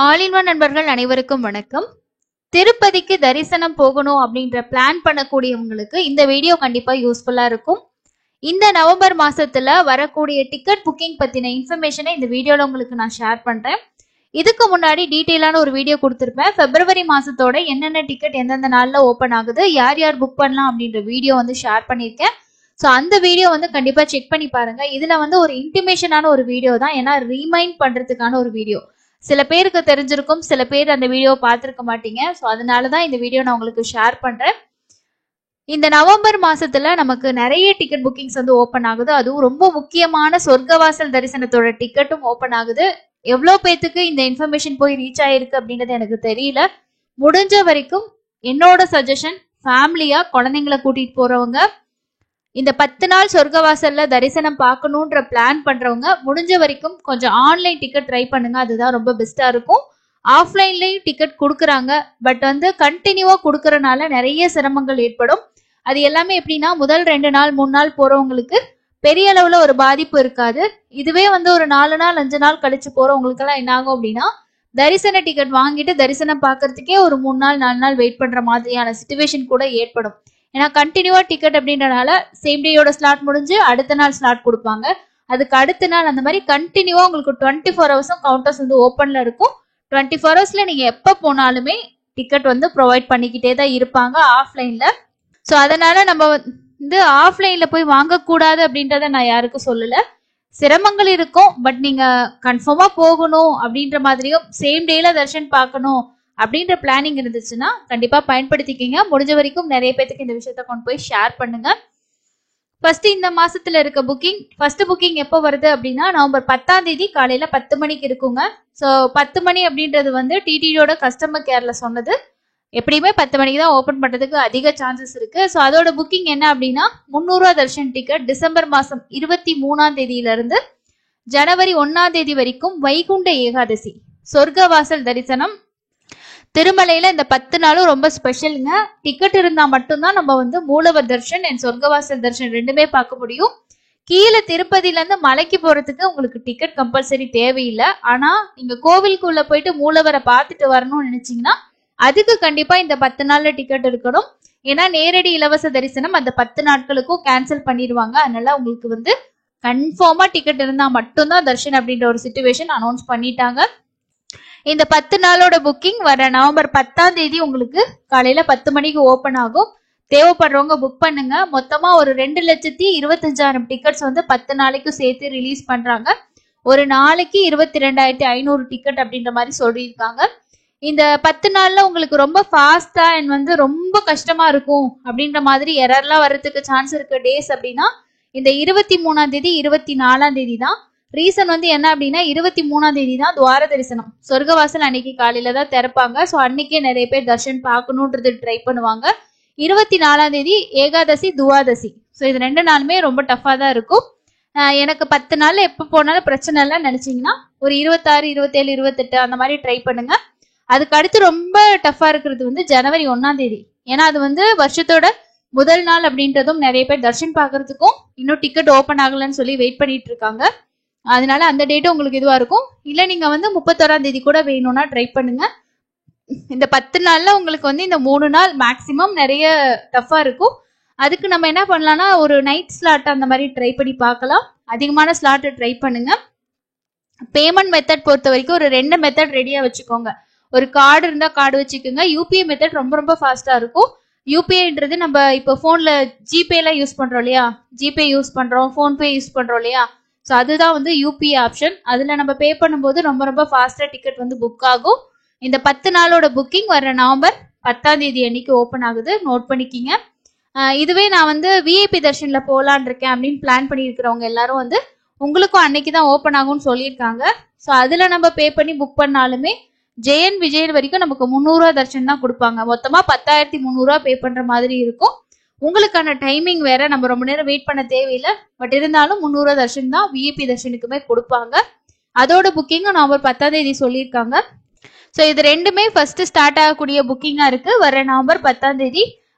All in one நண்பர்கள் அனைவருக்கும் வணக்கம். திருப்பதிக்கு தரிசனம் போகணும் அப்படின்ற பிளான் பண்ணக்கூடியவங்களுக்கு இந்த வீடியோ கண்டிப்பா யூஸ்ஃபுல்லா இருக்கும். இந்த நவம்பர் மாசத்துல வரக்கூடிய டிக்கெட் புக்கிங் பத்தின இன்ஃபர்மேஷனை இந்த வீடியோல உங்களுக்கு நான் ஷேர் பண்றேன். இதுக்கு முன்னாடி டீட்டெயிலான ஒரு வீடியோ கொடுத்திருப்பேன். பிப்ரவரி மாசத்தோட என்னென்ன டிக்கெட் எந்தெந்த நாள்ல ஓபன் ஆகுது, யார் யார் புக் பண்ணலாம் அப்படின்ற வீடியோ ஷேர் பண்ணியிருக்கேன். ஸோ அந்த வீடியோ கண்டிப்பா செக் பண்ணி பாருங்க. இதுல ஒரு இன்டிமேஷனான ஒரு வீடியோ தான், ஏன்னா ரீமைண்ட் பண்றதுக்கான ஒரு வீடியோ. சில பேருக்கு தெரிஞ்சிருக்கும், சில பேர் அந்த வீடியோ பார்த்துருக்க மாட்டீங்க. ஸோ அதனாலதான் இந்த வீடியோ நான் உங்களுக்கு ஷேர் பண்றேன். இந்த நவம்பர் மாசத்துல நமக்கு நிறைய டிக்கெட் புக்கிங்ஸ் ஓபன் ஆகுது. அதுவும் ரொம்ப முக்கியமான சொர்க்கவாசல் தரிசனத்தோட டிக்கெட்டும் ஓபன் ஆகுது. எவ்வளவு பேத்துக்கு இந்த இன்ஃபர்மேஷன் போய் ரீச் ஆயிருக்கு அப்படின்றது எனக்கு தெரியல. முடிஞ்ச வரைக்கும் என்னோட சஜஷன், ஃபேமிலியா குழந்தைங்களை கூட்டிட்டு போறவங்க, இந்த 10 நாள் சொர்க்கவாசல்ல தரிசனம் பார்க்கணுன்ற பிளான் பண்றவங்க முடிஞ்ச வரைக்கும் கொஞ்சம் ஆன்லைன் டிக்கெட் ட்ரை பண்ணுங்க. அதுதான் ரொம்ப பெஸ்டா இருக்கும். ஆஃப்லைன்லயும் டிக்கெட் கொடுக்குறாங்க, பட் கண்டினியூவா கொடுக்கறனால நிறைய சிரமங்கள் ஏற்படும். அது எல்லாமே எப்படின்னா, முதல் 2 நாள் 3 நாள் போறவங்களுக்கு பெரிய அளவுல ஒரு பாதிப்பு இருக்காது. இதுவே ஒரு 4 நாள் 5 நாள் கழிச்சு போறவங்களுக்கு எல்லாம் என்ன ஆகும் அப்படின்னா, தரிசன டிக்கெட் வாங்கிட்டு தரிசனம் பார்க்கறதுக்கே ஒரு 3 நாள் 4 நாள் வெயிட் பண்ற மாதிரியான சிச்சுவேஷன் கூட ஏற்படும். ஏன்னா கண்டினியூவா டிக்கெட் அப்படின்றனால சேம் டேயோட ஸ்லாட் முடிஞ்சு அடுத்த நாள் ஸ்லாட் கொடுப்பாங்க. அதுக்கு அடுத்த நாள் அந்த மாதிரி கண்டினியூவா உங்களுக்கு 24 ஹவர்ஸும் கவுண்டர்ஸ் ஓப்பன்ல இருக்கும். 24 ஹவர்ஸ்ல நீங்க எப்ப போனாலுமே டிக்கெட் ப்ரொவைட் பண்ணிக்கிட்டே தான் இருப்பாங்க ஆஃப்லைன்ல. ஸோ அதனால நம்ம ஆஃப்லைன்ல போய் வாங்கக்கூடாது அப்படின்றத நான் யாருக்கும் சொல்லல. சிரமங்கள் இருக்கும், பட் நீங்க கன்ஃபார்மா போகணும் அப்படின்ற மாதிரியும் சேம் டேல தர்ஷன் பார்க்கணும் அப்படின்ற பிளானிங் இருந்துச்சுன்னா கண்டிப்பா பயன்படுத்திக்கிங்க. முடிஞ்ச வரைக்கும் நிறைய பேருக்கு இந்த விஷயத்த கொண்டு போய் ஷேர் பண்ணுங்க. ஃபர்ஸ்ட் இந்த மாசத்துல இருக்க புக்கிங், ஃபர்ஸ்ட் புக்கிங் எப்போ வருது அப்படின்னா, நவம்பர் 10ஆம் தேதி காலையில 10 மணிக்கு இருக்குங்க. ஸோ 10 மணி அப்படின்றது டிடியோட கஸ்டமர் கேர்ல சொன்னது. எப்படியுமே 10 மணிக்கு தான் ஓபன் பண்றதுக்கு அதிக சான்சஸ் இருக்கு. ஸோ அதோட புக்கிங் என்ன அப்படின்னா, 300 ரூபா தர்ஷன் டிக்கெட் டிசம்பர் மாசம் 23ஆம் தேதியில இருந்து ஜனவரி 1ஆம் தேதி வரைக்கும் வைகுண்ட ஏகாதசி சொர்க்கவாசல் தரிசனம் திருமலையில இந்த 10 நாளும் ரொம்ப ஸ்பெஷலுங்க. டிக்கெட் இருந்தா மட்டும்தான் நம்ம மூலவர் தர்ஷன் அண்ட் சொர்க்கவாசல் தர்ஷன் ரெண்டுமே பார்க்க முடியும். கீழே திருப்பதியில இருந்து மலைக்கு போறதுக்கு உங்களுக்கு டிக்கெட் கம்பல்சரி தேவையில்லை. ஆனா நீங்க கோவிலுக்குள்ள போயிட்டு மூலவரை பார்த்துட்டு வரணும்னு நினைச்சீங்கன்னா அதுக்கு கண்டிப்பா இந்த 10 நாள்ல டிக்கெட் இருக்கணும். ஏன்னா நேரடி இலவச தரிசனம் அந்த 10 நாட்களுக்கும் கேன்சல் பண்ணிடுவாங்க. அதனால உங்களுக்கு கன்ஃபார்மா டிக்கெட் இருந்தா மட்டும்தான் தர்ஷன் அப்படின்ற ஒரு சிச்சுவேஷன் அனௌன்ஸ் பண்ணிட்டாங்க. இந்த 10 நாளோட புக்கிங் வர நவம்பர் 10ஆம் தேதி உங்களுக்கு காலையில 10 மணிக்கு ஓபன் ஆகும். தேவைப்படுறவங்க புக் பண்ணுங்க. மொத்தமா ஒரு 2,25,000 டிக்கெட்ஸ் 10 நாளைக்கும் சேர்த்து ரிலீஸ் பண்றாங்க. ஒரு நாளைக்கு 22,500 டிக்கெட் அப்படின்ற மாதிரி சொல்லியிருக்காங்க. இந்த 10 நாள்ல உங்களுக்கு ரொம்ப ஃபாஸ்டா அண்ட் ரொம்ப கஷ்டமா இருக்கும் அப்படின்ற மாதிரி எரர்லாம் வர்றதுக்கு சான்ஸ் இருக்கு டேஸ் அப்படின்னா, இந்த 23ஆம் தேதி 24ஆம் தேதி தான். ரீசன் என்ன அப்படின்னா, 23ஆம் தேதி தான் துவார தரிசனம், சொர்க்கவாசல் அன்னைக்கு காலையில தான் திறப்பாங்க. ஸோ அன்னைக்கே நிறைய பேர் தர்ஷன் பார்க்கணுன்றது ட்ரை பண்ணுவாங்க. 24ஆம் தேதி ஏகாதசி துவாதசி. ஸோ இது 2 நாளுமே ரொம்ப டஃபா தான் இருக்கும். எனக்கு 10 நாள்ல எப்போ போனாலும் பிரச்சனை இல்லைன்னு நினைச்சீங்கன்னா ஒரு 26, 27, 28 அந்த மாதிரி ட்ரை பண்ணுங்க. அதுக்கு அடுத்து ரொம்ப டஃபா இருக்கிறது ஜனவரி 1ஆம் தேதி. ஏன்னா அது வருஷத்தோட முதல் நாள் அப்படின்றதும் நிறைய பேர் தர்ஷன் பார்க்கறதுக்கும் இன்னும் டிக்கெட் ஓப்பன் ஆகலன்னு சொல்லி வெயிட் பண்ணிட்டு இருக்காங்க. அதனால அந்த டேட்டும் உங்களுக்கு இதுவா இருக்கும். இல்ல நீங்க 31ஆம் தேதி கூட வேணும்னா ட்ரை பண்ணுங்க. இந்த 10 நாள்ல உங்களுக்கு இந்த 3 நாள் மேக்சிமம் நிறைய டஃபா இருக்கும். அதுக்கு நம்ம என்ன பண்ணலாம்னா, ஒரு நைட் ஸ்லாட் அந்த மாதிரி ட்ரை பண்ணி பார்க்கலாம். அதிகமான ஸ்லாட் ட்ரை பண்ணுங்க. பேமெண்ட் மெத்தட் பொறுத்த வரைக்கும் ஒரு 2 மெத்தட் ரெடியா வச்சுக்கோங்க. ஒரு கார்டு இருந்தா கார்டு வச்சுக்கோங்க. யூபிஐ மெத்தட் ரொம்ப ரொம்ப ஃபாஸ்டா இருக்கும். யூபிஐன்றது நம்ம இப்போ போன்ல ஜிபே எல்லாம் யூஸ் பண்றோம் இல்லையா, ஜிபே யூஸ் பண்றோம், போன்பே யூஸ் பண்றோம் இல்லையா. ஸோ அதுதான் யூபிஐ ஆப்ஷன். அதுல நம்ம பே பண்ணும்போது ரொம்ப ரொம்ப ஃபாஸ்டா டிக்கெட் புக் ஆகும். இந்த 10 நாளோட புக்கிங் வர நவம்பர் 10ஆம் தேதி அன்னைக்கு ஓப்பன் ஆகுது. நோட் பண்ணிக்கிங்க. இதுவே நான் விஐபி தர்ஷன்ல போலான் இருக்கேன் அப்படின்னு பிளான் பண்ணியிருக்கிறவங்க எல்லாரும் உங்களுக்கும் அன்னைக்கு தான் ஓப்பன் ஆகும்னு சொல்லியிருக்காங்க. ஸோ அதுல நம்ம பே பண்ணி புக் பண்ணாலுமே ஜெயன் விஜயன் வரைக்கும் நமக்கு 300 ரூபா தர்ஷன் தான் கொடுப்பாங்க. மொத்தமா 10,300 ரூபா பே பண்ற மாதிரி இருக்கும். உங்களுக்கான டைமிங் வேற, நம்ம ரொம்ப நேரம் வெயிட் பண்ண தேவையில்லை. பட் இருந்தாலும் 300 ரூபா தர்ஷன் தான் விஐபி தர்ஷனுக்குமே கொடுப்பாங்க. அதோட புக்கிங்கும் நவம்பர் 10ஆம் தேதி சொல்லியிருக்காங்க. ஸோ இது ரெண்டுமே ஃபர்ஸ்ட் ஸ்டார்ட் ஆகக்கூடிய புக்கிங்கா இருக்கு வர நவம்பர் 10ஆம் தேதி.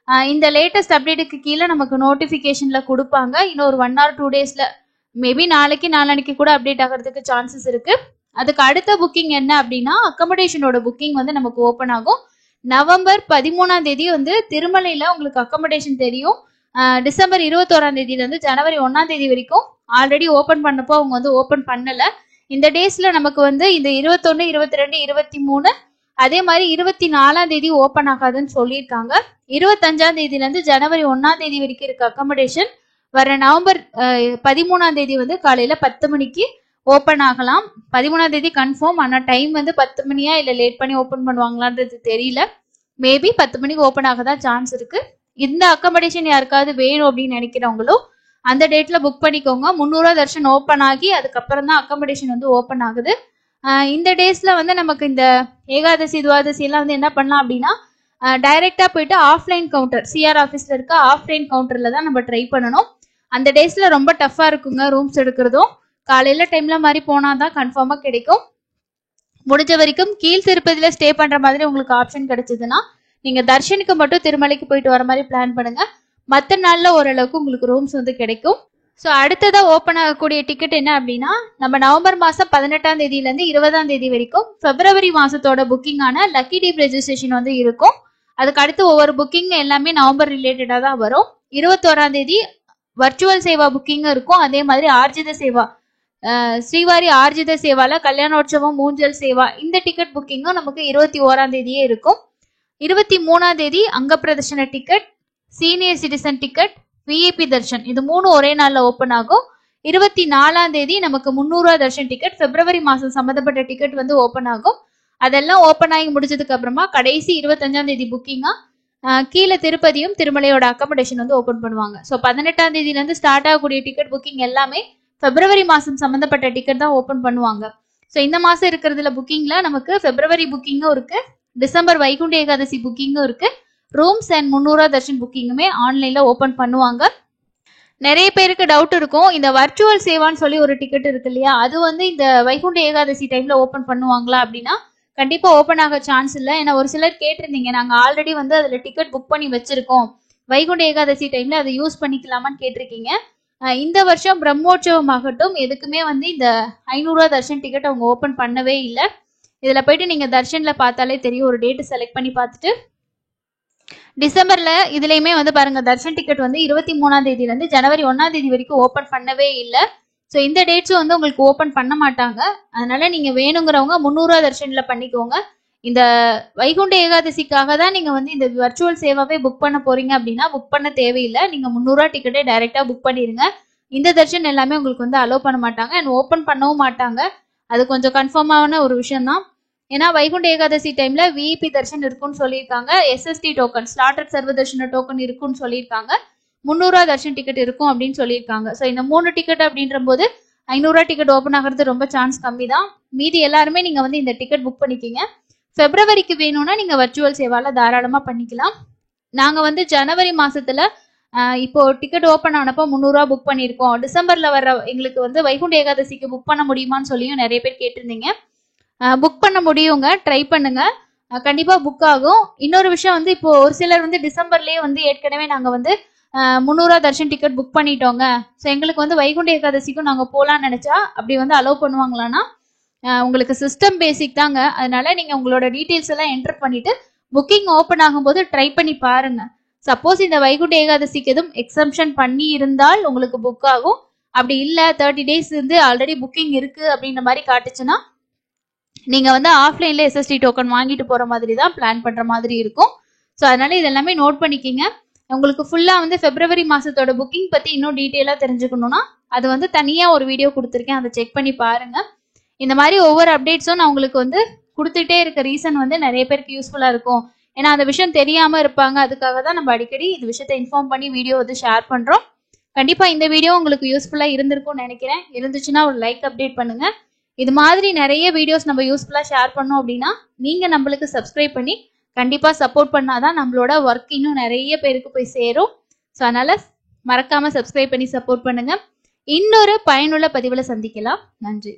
இந்த லேட்டஸ்ட் அப்டேட்டுக்கு கீழே நமக்கு நோட்டிபிகேஷன்ல கொடுப்பாங்க. இன்னும் ஒரு 1 or 2 டேஸ்ல மேபி நாளைக்கு நாளானிக்கு கூட அப்டேட் ஆகிறதுக்கு சான்சஸ் இருக்கு. அதுக்கு அடுத்த புக்கிங் என்ன அப்படின்னா அக்கமடேஷனோட புக்கிங் வந்து நமக்கு ஓப்பன் ஆகும். நவம்பர் 13ஆம் தேதி வந்து திருமலையில உங்களுக்கு அக்கமடேஷன் தெரியும். டிசம்பர் 21ஆம் தேதியில இருந்து ஜனவரி 1ஆம் தேதி வரைக்கும் ஆல்ரெடி ஓப்பன் பண்ணப்போ அவங்க வந்து ஓப்பன் பண்ணல. இந்த டேஸ்ல நமக்கு வந்து இந்த 21, 22, 23 அதே மாதிரி 24ஆம் தேதி ஓப்பன் ஆகாதுன்னு சொல்லியிருக்காங்க. 25ஆம் தேதியில இருந்து ஜனவரி 1ஆம் தேதி வரைக்கும் இருக்க அக்கமடேஷன் வர நவம்பர் 13ஆம் தேதி வந்து காலையில 10 மணிக்கு ஓப்பன் ஆகலாம். 13ஆம் தேதி கன்ஃபார்ம். ஆனா டைம் வந்து 10 மணியா இல்ல லேட் பண்ணி ஓப்பன் பண்ணுவாங்களான்றது தெரியல. மேபி 10 மணிக்கு ஓப்பன் ஆக தான் சான்ஸ் இருக்கு. இந்த அக்கமடேஷன் யாருக்காவது வேணும் அப்படின்னு நினைக்கிறவங்களும் அந்த டேட்ல புக் பண்ணிக்கோங்க. 300 தர்ஷன் ஓப்பன் ஆகி அதுக்கப்புறம் தான் அக்கமடேஷன் வந்து ஓப்பன் ஆகுது. இந்த டேஸ்ல வந்து நமக்கு இந்த ஏகாதசி துவாதசி எல்லாம் வந்து என்ன பண்ணலாம் அப்படின்னா டைரக்டா போயிட்டு ஆஃப்லைன் கவுண்டர் சிஆர் ஆஃபீஸ்ல இருக்க ஆஃப்லைன் கவுண்டர்ல தான் நம்ம ட்ரை பண்ணணும். அந்த டேஸ்ல ரொம்ப டஃபா இருக்குங்க ரூம்ஸ் எடுக்கிறதும். காலையில டைம்ல மாதிரி போனாதான் கன்ஃபார்மா கிடைக்கும். முடிஞ்ச வரைக்கும் கீழ் திருப்பதியில ஸ்டே பண்ற மாதிரி உங்களுக்கு ஆப்ஷன் கிடைச்சதுன்னா நீங்க தர்ஷனுக்கு மட்டும் திருமலைக்கு போயிட்டு வர மாதிரி பிளான் பண்ணுங்க. மற்ற நாள்ல ஓரளவுக்கு உங்களுக்கு ரூம்ஸ் வந்து கிடைக்கும். ஸோ அடுத்ததா ஓப்பன் ஆகக்கூடிய டிக்கெட் என்ன அப்படின்னா நம்ம நவம்பர் மாசம் 18ஆம் தேதியில இருந்து 20ஆம் தேதி வரைக்கும் பிப்ரவரி மாசத்தோட புக்கிங்கான லக்கி டீப் ரெஜிஸ்ட்ரேஷன் வந்து இருக்கும். அதுக்கு அடுத்து ஒவ்வொரு புக்கிங் எல்லாமே நவம்பர் ரிலேட்டடா தான் வரும். 21ஆம் தேதி வர்ச்சுவல் சேவா புக்கிங்கும் இருக்கும். அதே மாதிரி ஆர்ஜித சேவா ஸ்ரீவாரி ஆர்ஜித சேவால கல்யாணோற்சவம் ஊஞ்சல் சேவா இந்த டிக்கெட் புக்கிங்கும் நமக்கு 21ஆம் தேதியே இருக்கும். 23ஆம் தேதி அங்க பிரதர்ஷன ticket, senior citizen ticket, VIP darshan இது 3 ஒரே நாள்ல ஓப்பன் ஆகும். 24ஆம் தேதி நமக்கு 300 தர்ஷன் டிக்கெட் பிப்ரவரி மாசம் சம்பந்தப்பட்ட டிக்கெட் வந்து ஓப்பன் ஆகும். அதெல்லாம் ஓப்பன் ஆகி முடிஞ்சதுக்கு அப்புறமா கடைசி 25ஆம் தேதி புக்கிங்கா கீழே திருப்பதியும் திருமலையோட அக்கமடேஷன் வந்து ஓப்பன் பண்ணுவாங்க. ஸோ 18ஆம் தேதியில இருந்து ஸ்டார்ட் ஆகக்கூடிய டிக்கெட் புக்கிங் எல்லாமே பிப்ரவரி மாசம் சம்பந்தப்பட்ட டிக்கெட் தான் ஓப்பன் பண்ணுவாங்க. ஸோ இந்த மாசம் இருக்கிறதுல புக்கிங்ல நமக்கு பிப்ரவரி புக்கிங்கும் இருக்கு, டிசம்பர் வைகுண்ட ஏகாதசி புக்கிங்கும் இருக்கு, ரூம்ஸ் அண்ட் 300 தர்ஷன் புக்கிங்குமே ஆன்லைன்ல ஓப்பன் பண்ணுவாங்க. நிறைய பேருக்கு டவுட் இருக்கும், இந்த வர்ச்சுவல் சேவான்னு சொல்லி ஒரு டிக்கெட் இருக்கு இல்லையா, அது வந்து இந்த வைகுண்ட ஏகாதசி டைம்ல ஓப்பன் பண்ணுவாங்களா அப்படின்னா கண்டிப்பா ஓப்பன் ஆக சான்ஸ் இல்லை. ஏன்னா ஒரு சிலர் கேட்டிருந்தீங்க, நாங்க ஆல்ரெடி வந்து அதுல டிக்கெட் புக் பண்ணி வச்சிருக்கோம், வைகுண்ட ஏகாதசி டைம்ல அதை யூஸ் பண்ணிக்கலாமான்னு கேட்டிருக்கீங்க. இந்த வருஷம் பிரம்மோற்சவம் ஆகட்டும் எதுக்குமே வந்து இந்த 500 தர்ஷன் டிக்கெட் அவங்க ஓப்பன் பண்ணவே இல்லை. இதுல போயிட்டு நீங்க தர்ஷன்ல பார்த்தாலே தெரியும். ஒரு டேட் செலக்ட் பண்ணி பார்த்துட்டு டிசம்பர்ல இதுலயுமே வந்து பாருங்க தர்ஷன் டிக்கெட் வந்து 23ஆம் தேதியில இருந்து ஜனவரி 1ஆம் தேதி வரைக்கும் ஓப்பன் பண்ணவே இல்லை. ஸோ இந்த டேட்ஸும் வந்து உங்களுக்கு ஓப்பன் பண்ண மாட்டாங்க. அதனால நீங்க வேணுங்கிறவங்க 300 தர்ஷன்ல பண்ணிக்கோங்க. இந்த வைகுண்ட ஏகாதசிக்காக தான் நீங்க வந்து இந்த வர்ச்சுவல் சேவாவே புக் பண்ண போறீங்க அப்படின்னா புக் பண்ண தேவையில்லை. நீங்க 300 டிக்கெட்டே டைரக்டா புக் பண்ணிருங்க. இந்த தர்ஷன் எல்லாமே உங்களுக்கு வந்து அலோவ் பண்ண மாட்டாங்க அண்ட் ஓப்பன் பண்ணவும் மாட்டாங்க. அது கொஞ்சம் கன்ஃபார்மான ஒரு விஷயம் தான். ஏன்னா வைகுண்ட ஏகாதசி டைம்ல விஐபி தர்ஷன் இருக்குன்னு சொல்லியிருக்காங்க, எஸ்எஸ்டி டோக்கன் ஸ்லாட்டட் சர்வ தர்ஷன டோக்கன் இருக்குன்னு சொல்லியிருக்காங்க, 300 தர்ஷன் டிக்கெட் இருக்கும் அப்படின்னு சொல்லியிருக்காங்க. ஸோ இந்த 3 டிக்கெட் அப்படின்ற போது 500 டிக்கெட் ஓப்பன் ஆகிறது ரொம்ப சான்ஸ் கம்மி தான். மீதி எல்லாருமே நீங்க வந்து இந்த டிக்கெட் புக் பண்ணிக்கிங்க. பிப்ரவரிக்கு வேணும்னா நீங்க வர்ச்சுவல் சேவால தாராளமா பண்ணிக்கலாம். நாங்க வந்து ஜனவரி மாசத்துல இப்போ டிக்கெட் ஓப்பன் ஆனப்போ 300 புக் பண்ணியிருக்கோம். டிசம்பர்ல வர எங்களுக்கு வந்து வைகுண்ட ஏகாதசிக்கு புக் பண்ண முடியுமான்னு சொல்லியும் நிறைய பேர் கேட்டிருந்தீங்க. புக் பண்ண முடியுங்க, ட்ரை பண்ணுங்க, கண்டிப்பா புக் ஆகும். இன்னொரு விஷயம் வந்து இப்போ ஒரு சிலர் வந்து டிசம்பர்லயே வந்து ஏற்கனவே நாங்க வந்து 300 தர்ஷன் டிக்கெட் புக் பண்ணிட்டோங்க, ஸோ எங்களுக்கு வந்து வைகுண்ட ஏகாதசிக்கும் நாங்க போலான்னு நினைச்சா அப்படி வந்து அலோவ் பண்ணுவாங்களான்னா உங்களுக்கு சிஸ்டம் பேசிக் தாங்க. அதனால நீங்க உங்களோட டீட்டெயில்ஸ் எல்லாம் என்டர் பண்ணிட்டு புக்கிங் ஓப்பன் ஆகும்போது ட்ரை பண்ணி பாருங்க. சப்போஸ் இந்த வைகுண்ட ஏகாதசிக்கு எதுவும் எக்ஸம்ஷன் பண்ணி இருந்தால் உங்களுக்கு புக் ஆகும். அப்படி இல்லை 30 டேஸ் வந்து ஆல்ரெடி புக்கிங் இருக்கு அப்படின்ற மாதிரி காட்டுச்சுன்னா நீங்க வந்து ஆஃப்லைன்ல எஸ்எஸ்டி டோக்கன் வாங்கிட்டு போற மாதிரி தான் பிளான் பண்ற மாதிரி இருக்கும். ஸோ அதனால இதெல்லாமே நோட் பண்ணிக்கிங்க. உங்களுக்கு ஃபுல்லா வந்து பிப்ரவரி மாசத்தோட புக்கிங் பத்தி இன்னும் டீட்டெயிலா தெரிஞ்சுக்கணும்னா அது வந்து தனியா ஒரு வீடியோ கொடுத்துருக்கேன், அதை செக் பண்ணி பாருங்க. இந்த மாதிரி ஒவ்வொரு அப்டேட்ஸும் நான் உங்களுக்கு வந்து கொடுத்துட்டே இருக்க ரீசன் வந்து நிறைய பேருக்கு யூஸ்ஃபுல்லா இருக்கும். ஏன்னா அந்த விஷயம் தெரியாம இருப்பாங்க, அதுக்காக தான் நம்ம அடிக்கடி இந்த விஷயத்த இன்ஃபார்ம் பண்ணி வீடியோ வந்து ஷேர் பண்றோம். கண்டிப்பா இந்த வீடியோ உங்களுக்கு யூஸ்ஃபுல்லா இருந்திருக்கும்னு நினைக்கிறேன். இருந்துச்சுன்னா ஒரு லைக் அப்டேட் பண்ணுங்க. இது மாதிரி நிறைய வீடியோஸ் நம்ம யூஸ்ஃபுல்லா ஷேர் பண்ணோம் அப்படின்னா நீங்க நம்மளுக்கு சப்ஸ்கிரைப் பண்ணி கண்டிப்பா சப்போர்ட் பண்ணாதான் நம்மளோட ஒர்க் இன்னும் நிறைய பேருக்கு போய் சேரும். ஸோ அதனால மறக்காம சப்ஸ்கிரைப் பண்ணி சப்போர்ட் பண்ணுங்க. இன்னொரு பயனுள்ள பதிவுல சந்திக்கலாம். நன்றி.